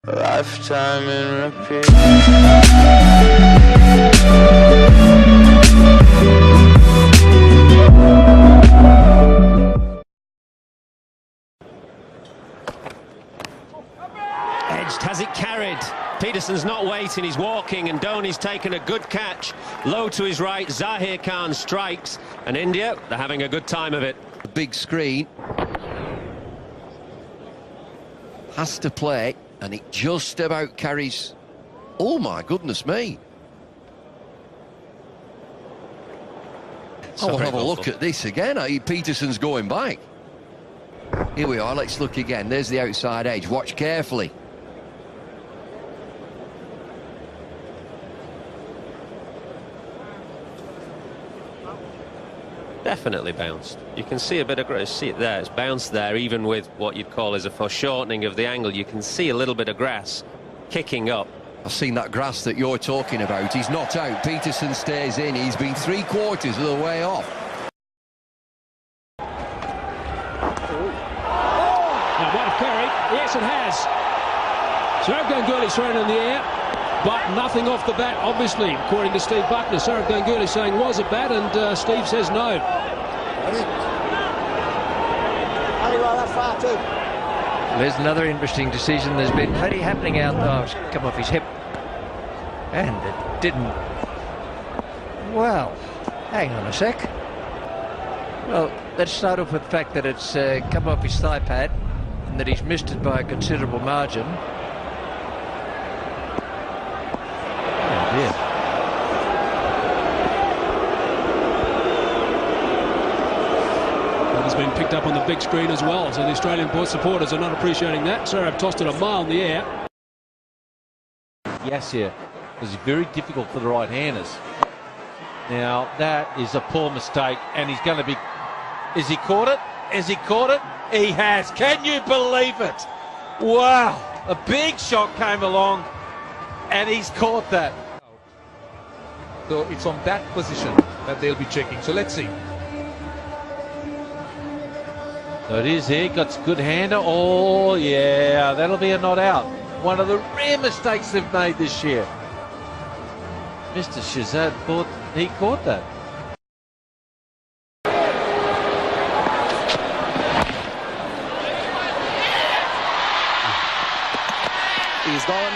Lifetime in repeat. Edged, has it carried? Peterson's not waiting, he's walking, and Dhoni's taken a good catch. Low to his right, Zahir Khan strikes, and India, they're having a good time of it. Big screen. Has to play, and it just about carries. Oh my goodness me. I'll have a look at this again. Peterson's going back. Here we are, let's look again. There's the outside edge. Watch carefully. Definitely bounced. You can see a bit of, see it there, it's bounced there, even with what you'd call as a foreshortening of the angle. You can see a little bit of grass kicking up. I've seen that grass that you're talking about. He's not out. Peterson stays in. He's been 3/4 of the way off. Now, might have carried. Yes, it has. Sourav Ganguly thrown in the air, but nothing off the bat, obviously, according to Steve Buckner. Sourav Ganguly saying was a bat, and Steve says no. There's another interesting decision. There's been plenty happening out there. It's come off his hip. And it didn't. Well, hang on a sec. Well, let's start off with the fact that it's come off his thigh pad and that he's missed it by a considerable margin. Oh dear. Has been picked up on the big screen as well, so the Australian supporters are not appreciating that. Sourav tossed it a mile in the air. Yes, yeah, it was very difficult for the right-handers. Now that is a poor mistake, and he's going to be. Has he caught it? Has he caught it? He has. Can you believe it? Wow! A big shot came along, and he's caught that. So it's on that position that they'll be checking. So let's see. So it is here, got good hander. Oh yeah, that'll be a not out. One of the rare mistakes they've made this year. Mr. Shazad thought he caught that. He's gone.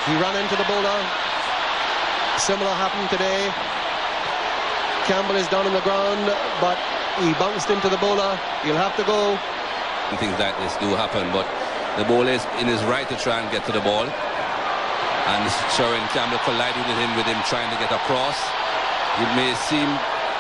He ran into the bowler. Similar happened today. Campbell is down on the ground, but he bounced into the bowler. He'll have to go. Things like this do happen, but the bowler is in his right to try and get to the ball. And Sherwin Campbell collided with him trying to get across. It may seem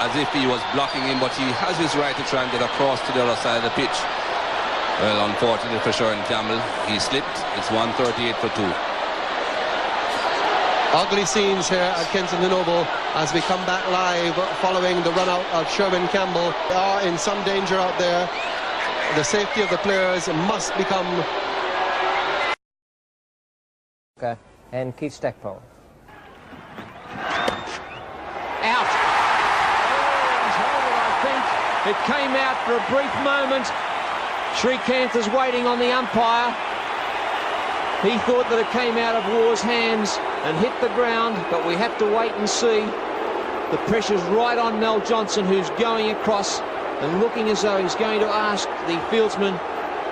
as if he was blocking him, but he has his right to try and get across to the other side of the pitch. Well, unfortunately for Sherwin Campbell, he slipped. It's 138 for 2. Ugly scenes here at Kensington Oval as we come back live following the run out of Sherwin Campbell. They are in some danger out there. The safety of the players must become. Okay. And Keith Stackpole. Out. I think it came out for a brief moment. Srikanth is waiting on the umpire. He thought that it came out of War's hands and hit the ground, but we have to wait and see. The pressure's right on Mel Johnson, who's going across and looking as though he's going to ask the fieldsman,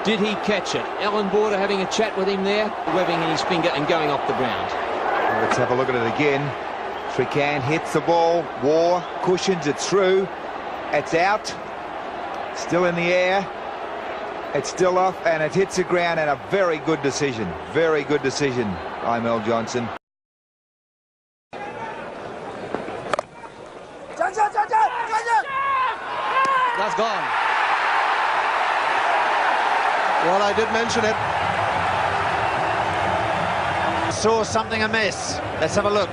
did he catch it? Alan Border having a chat with him there, webbing in his finger and going off the ground. Let's have a look at it again. Srikanth hits the ball. War cushions it through. It's out. Still in the air. It's still off, and it hits the ground, and a very good decision. Very good decision by Mel Johnson. That's gone. Well, I did mention it. Saw something amiss. Let's have a look.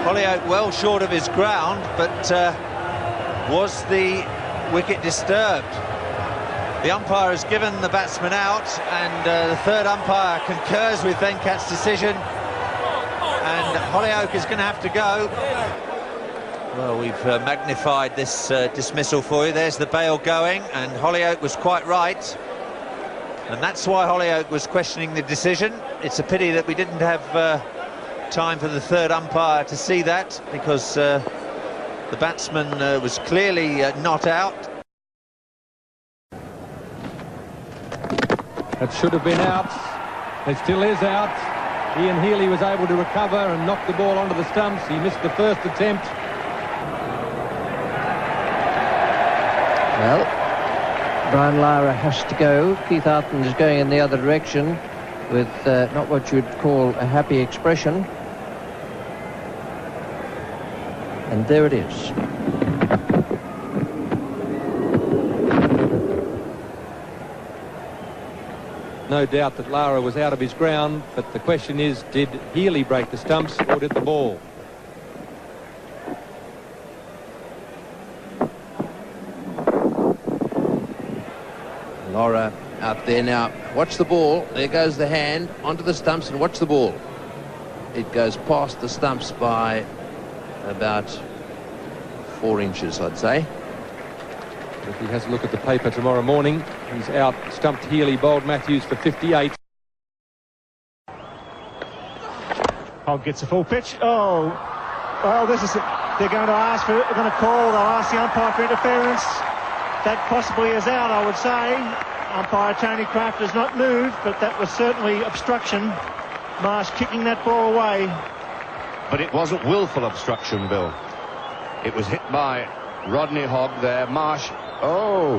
Hollyoake well short of his ground, but was the wicket disturbed? The umpire has given the batsman out, and the third umpire concurs with Venkat's decision, and Hollyoake is going to have to go. Well, we've magnified this dismissal for you. There's the bail going, and Hollyoake was quite right. And that's why Hollyoake was questioning the decision. It's a pity that we didn't have time for the third umpire to see that, because the batsman was clearly not out. That should have been out. It still is out. Ian Healy was able to recover and knock the ball onto the stumps. He missed the first attempt. Well, Brian Lara has to go. Keith Arthur is going in the other direction with not what you'd call a happy expression. And there it is. No doubt that Lara was out of his ground, but the question is, did Healy break the stumps or did the ball? Lara out there now. Watch the ball. There goes the hand onto the stumps, and watch the ball. It goes past the stumps by about 4 inches, I'd say. If he has a look at the paper tomorrow morning, he's out stumped Healy, bowled Matthews for 58. Hogg gets a full pitch. Oh, well, this is it. They're going to ask for it. They're going to call. They'll ask the umpire for interference. That possibly is out, I would say. Umpire Tony Kraft has not moved, but that was certainly obstruction. Marsh kicking that ball away. But it wasn't willful obstruction, Bill. It was hit by Rodney Hogg there. Marsh, oh,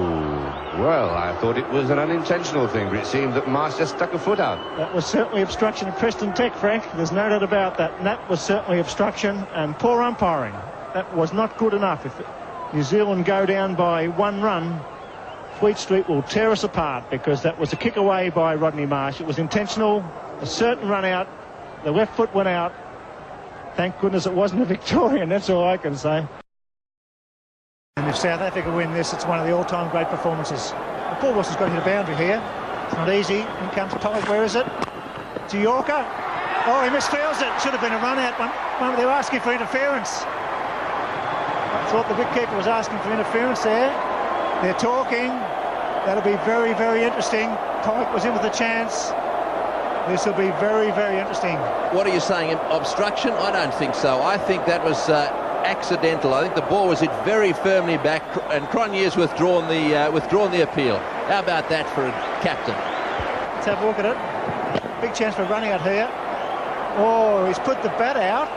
well, I thought it was an unintentional thing, but it seemed that Marsh just stuck a foot out. That was certainly obstruction of Preston Tech, Frank. There's no doubt about that. And that was certainly obstruction and poor umpiring. That was not good enough. If New Zealand go down by 1 run, Fleet Street will tear us apart, because that was a kick away by Rodney Marsh. It was intentional, a certain run out. The left foot went out. Thank goodness it wasn't a Victorian, that's all I can say. And if South Africa win this, it's one of the all-time great performances. Paul Wilson's got to hit a boundary here. It's not easy. In comes Pollock. Where is it? To Yorker. Oh, he misfields it. Should have been a run out. They were asking for interference. I thought the wicketkeeper was asking for interference there. They're talking. That'll be very, very interesting. Pollock was in with a chance. This will be very, very interesting. What are you saying? Obstruction? I don't think so. I think that was accidental. I think the ball was hit very firmly back, and Cronje's withdrawn the appeal. How about that for a captain? Let's have a look at it. Big chance for running out here. Oh, he's put the bat out.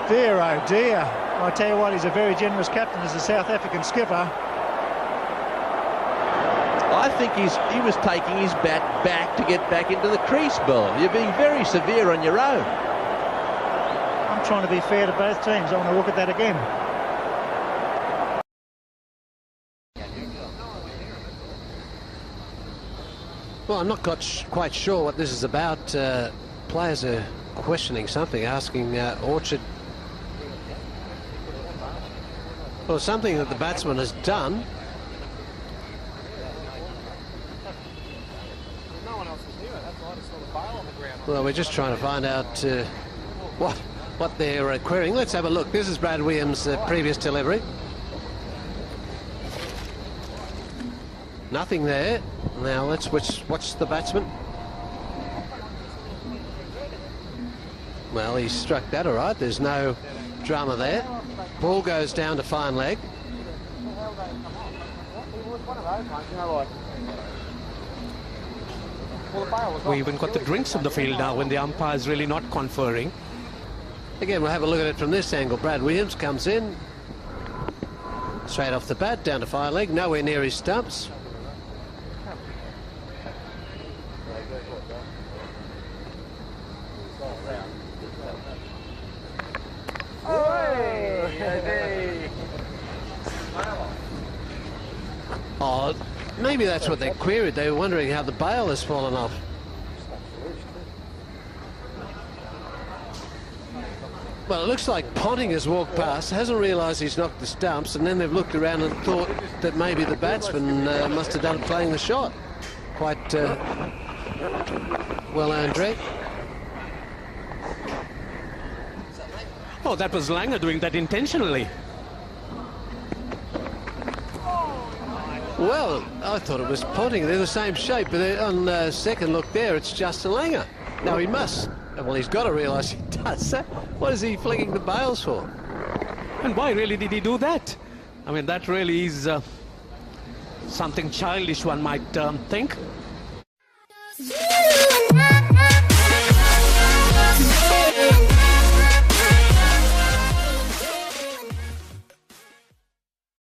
Dear, oh dear. I tell you what, he's a very generous captain as a South African skipper. I think he was taking his bat back to get back into the crease, Bill. You're being very severe on your own. I'm trying to be fair to both teams. I want to look at that again. Well, I'm not quite sure what this is about. Players are questioning something, asking Orchard. Well, something that the batsman has done. Well, we're just trying to find out what they're querying. Let's have a look. This is Brad Williams' previous delivery. Nothing there. Now let's watch the batsman. Well, he struck that all right. There's no drama there. Ball goes down to fine leg. We even got the drinks of the field now when the umpire is really not conferring. Again, we'll have a look at it from this angle. Brad Williams comes in. Straight off the bat, down to fine leg, nowhere near his stumps. Oh, maybe that's what they queried. They were wondering how the bail has fallen off. Well, it looks like Ponting has walked past, hasn't realised he's knocked the stumps, and then they've looked around and thought that maybe the batsman must have done playing the shot. Quite well earned drink. Oh, that was Langer doing that intentionally. Well, I thought it was Ponting. They're the same shape, but on second look there, it's Justin Langer. Now he must. Well, he's got to realise he does. What is he flinging the bails for? And why really did he do that? I mean, that really is something childish, one might think.